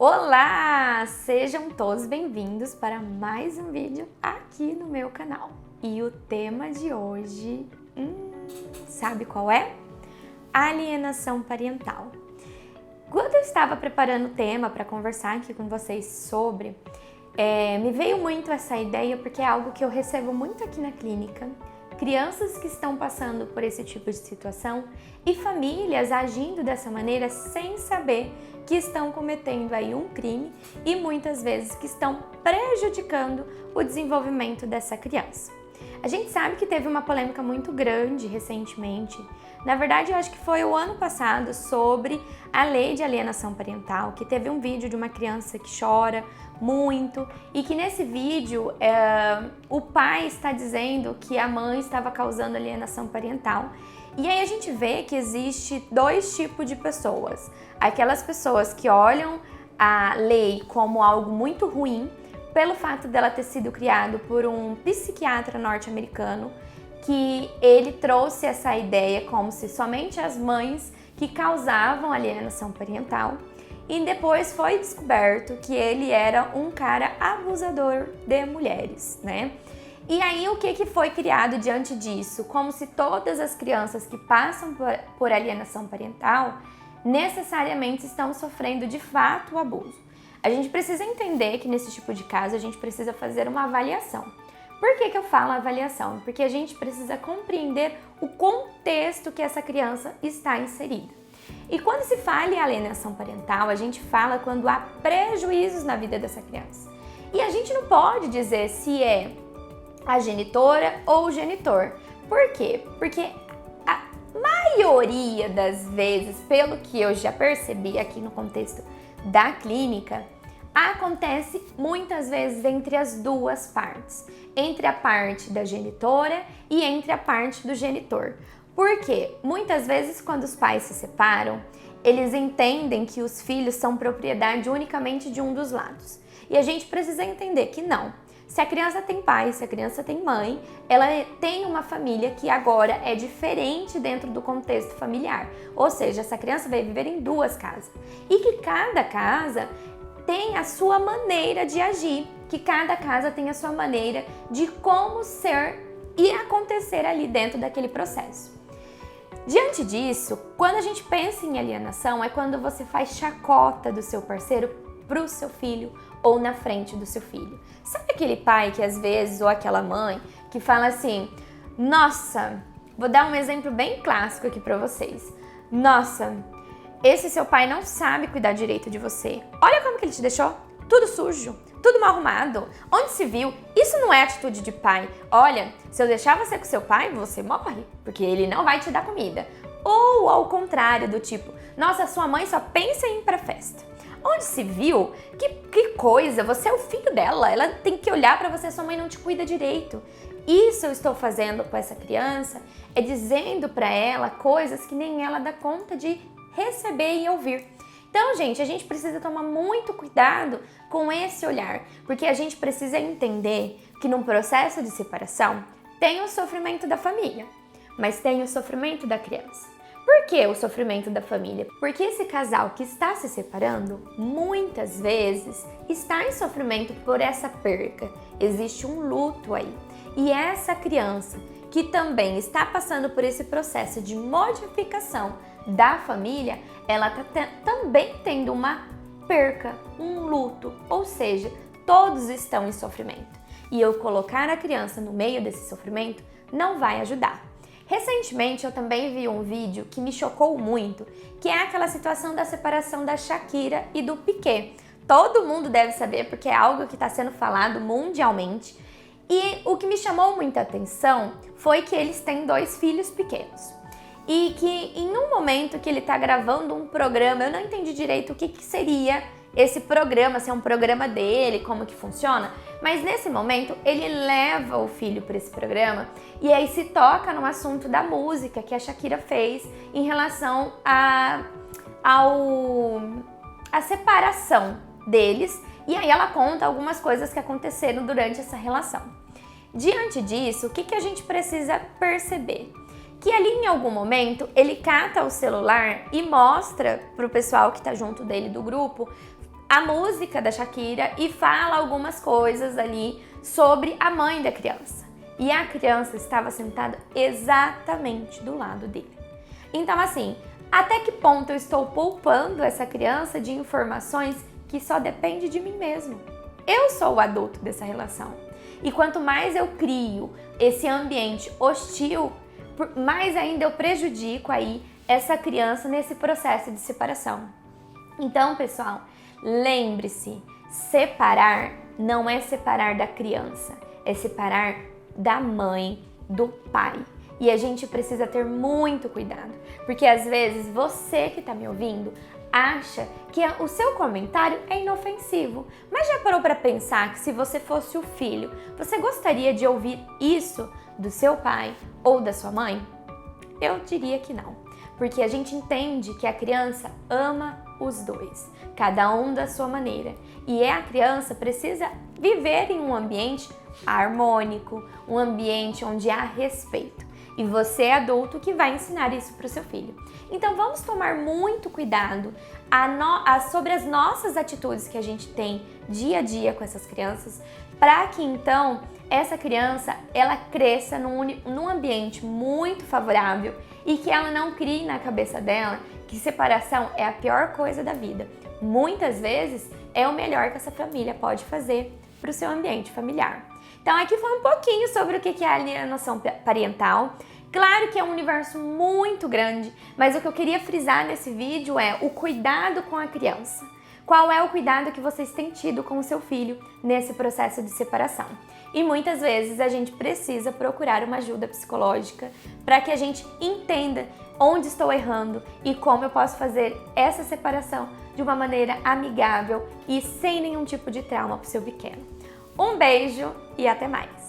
Olá! Sejam todos bem-vindos para mais um vídeo aqui no meu canal. E o tema de hoje, sabe qual é? Alienação parental. Quando eu estava preparando o tema para conversar aqui com vocês sobre, me veio muito essa ideia porque é algo que eu recebo muito aqui na clínica. Crianças que estão passando por esse tipo de situação e famílias agindo dessa maneira sem saber que estão cometendo aí um crime e muitas vezes que estão prejudicando o desenvolvimento dessa criança. A gente sabe que teve uma polêmica muito grande recentemente, na verdade eu acho que foi o ano passado, sobre a lei de alienação parental, que teve um vídeo de uma criança que chora muito e que nesse vídeo o pai está dizendo que a mãe estava causando alienação parental. E aí a gente vê que existe dois tipos de pessoas. Aquelas pessoas que olham a lei como algo muito ruim, pelo fato dela ter sido criado por um psiquiatra norte-americano, que ele trouxe essa ideia como se somente as mães que causavam alienação parental, e depois foi descoberto que ele era um cara abusador de mulheres, né? E aí o que foi criado diante disso? Como se todas as crianças que passam por alienação parental necessariamente estão sofrendo de fato o abuso. A gente precisa entender que nesse tipo de caso a gente precisa fazer uma avaliação. Por que eu falo avaliação? Porque a gente precisa compreender o contexto que essa criança está inserida. E quando se fala em alienação parental, a gente fala quando há prejuízos na vida dessa criança. E a gente não pode dizer se é a genitora ou o genitor. Por quê? Porque a maioria das vezes, pelo que eu já percebi aqui no contexto da clínica, acontece muitas vezes entre as duas partes, entre a parte da genitora e entre a parte do genitor. Porque muitas vezes quando os pais se separam, eles entendem que os filhos são propriedade unicamente de um dos lados. E a gente precisa entender que não. Se a criança tem pai, se a criança tem mãe, ela tem uma família que agora é diferente dentro do contexto familiar. Ou seja, essa criança vai viver em duas casas. E que cada casa tem a sua maneira de agir, que cada casa tem a sua maneira de como ser e acontecer ali dentro daquele processo. Diante disso, quando a gente pensa em alienação, é quando você faz chacota do seu parceiro para o seu filho ou na frente do seu filho. Sabe aquele pai que às vezes, ou aquela mãe, que fala assim: nossa, vou dar um exemplo bem clássico aqui para vocês. Nossa, esse seu pai não sabe cuidar direito de você. Olha como que ele te deixou, tudo sujo, tudo mal arrumado. Onde se viu? Isso não é atitude de pai. Olha, se eu deixar você com seu pai, você morre, porque ele não vai te dar comida. Ou ao contrário, do tipo: nossa, sua mãe só pensa em ir pra festa. Onde se viu? Que coisa, você é o filho dela, ela tem que olhar pra você, sua mãe não te cuida direito. Isso eu estou fazendo com essa criança, é dizendo pra ela coisas que nem ela dá conta de receber e ouvir. Então, gente, a gente precisa tomar muito cuidado com esse olhar, porque a gente precisa entender que num processo de separação tem o sofrimento da família, mas tem o sofrimento da criança. Por que o sofrimento da família? Porque esse casal que está se separando, muitas vezes, está em sofrimento por essa perca. Existe um luto aí. E essa criança que também está passando por esse processo de modificação da família, ela está também tendo uma perca, um luto, ou seja, todos estão em sofrimento. E eu colocar a criança no meio desse sofrimento não vai ajudar. Recentemente eu também vi um vídeo que me chocou muito, que é aquela situação da separação da Shakira e do Piqué. Todo mundo deve saber porque é algo que está sendo falado mundialmente. E o que me chamou muita atenção foi que eles têm 2 filhos pequenos. E que em um momento que ele está gravando um programa, eu não entendi direito o que seria esse programa, se é um programa dele, como que funciona, mas nesse momento ele leva o filho para esse programa e aí se toca no assunto da música que a Shakira fez em relação à separação deles, e aí ela conta algumas coisas que aconteceram durante essa relação. Diante disso, o que a gente precisa perceber? Que ali em algum momento ele cata o celular e mostra pro pessoal que tá junto dele do grupo a música da Shakira e fala algumas coisas ali sobre a mãe da criança. E a criança estava sentada exatamente do lado dele. Então, assim, até que ponto eu estou poupando essa criança de informações que só depende de mim mesmo? Eu sou o adulto dessa relação. E quanto mais eu crio esse ambiente hostil, mais ainda eu prejudico aí essa criança nesse processo de separação. Então, pessoal, lembre-se, separar não é separar da criança, é separar da mãe, do pai. E a gente precisa ter muito cuidado, porque às vezes você que está me ouvindo acha que o seu comentário é inofensivo. Mas já parou para pensar que se você fosse o filho, você gostaria de ouvir isso do seu pai ou da sua mãe? Eu diria que não, porque a gente entende que a criança ama os dois, cada um da sua maneira. E a criança precisa viver em um ambiente harmônico, um ambiente onde há respeito. E você é adulto que vai ensinar isso para o seu filho. Então vamos tomar muito cuidado sobre as nossas atitudes que a gente tem dia a dia com essas crianças, para que então essa criança ela cresça num ambiente muito favorável e que ela não crie na cabeça dela que separação é a pior coisa da vida. Muitas vezes é o melhor que essa família pode fazer para o seu ambiente familiar. Então aqui foi um pouquinho sobre o que é a alienação parental. Claro que é um universo muito grande, mas o que eu queria frisar nesse vídeo é o cuidado com a criança. Qual é o cuidado que vocês têm tido com o seu filho nesse processo de separação? E muitas vezes a gente precisa procurar uma ajuda psicológica para que a gente entenda onde estou errando e como eu posso fazer essa separação de uma maneira amigável e sem nenhum tipo de trauma para o seu pequeno. Um beijo e até mais!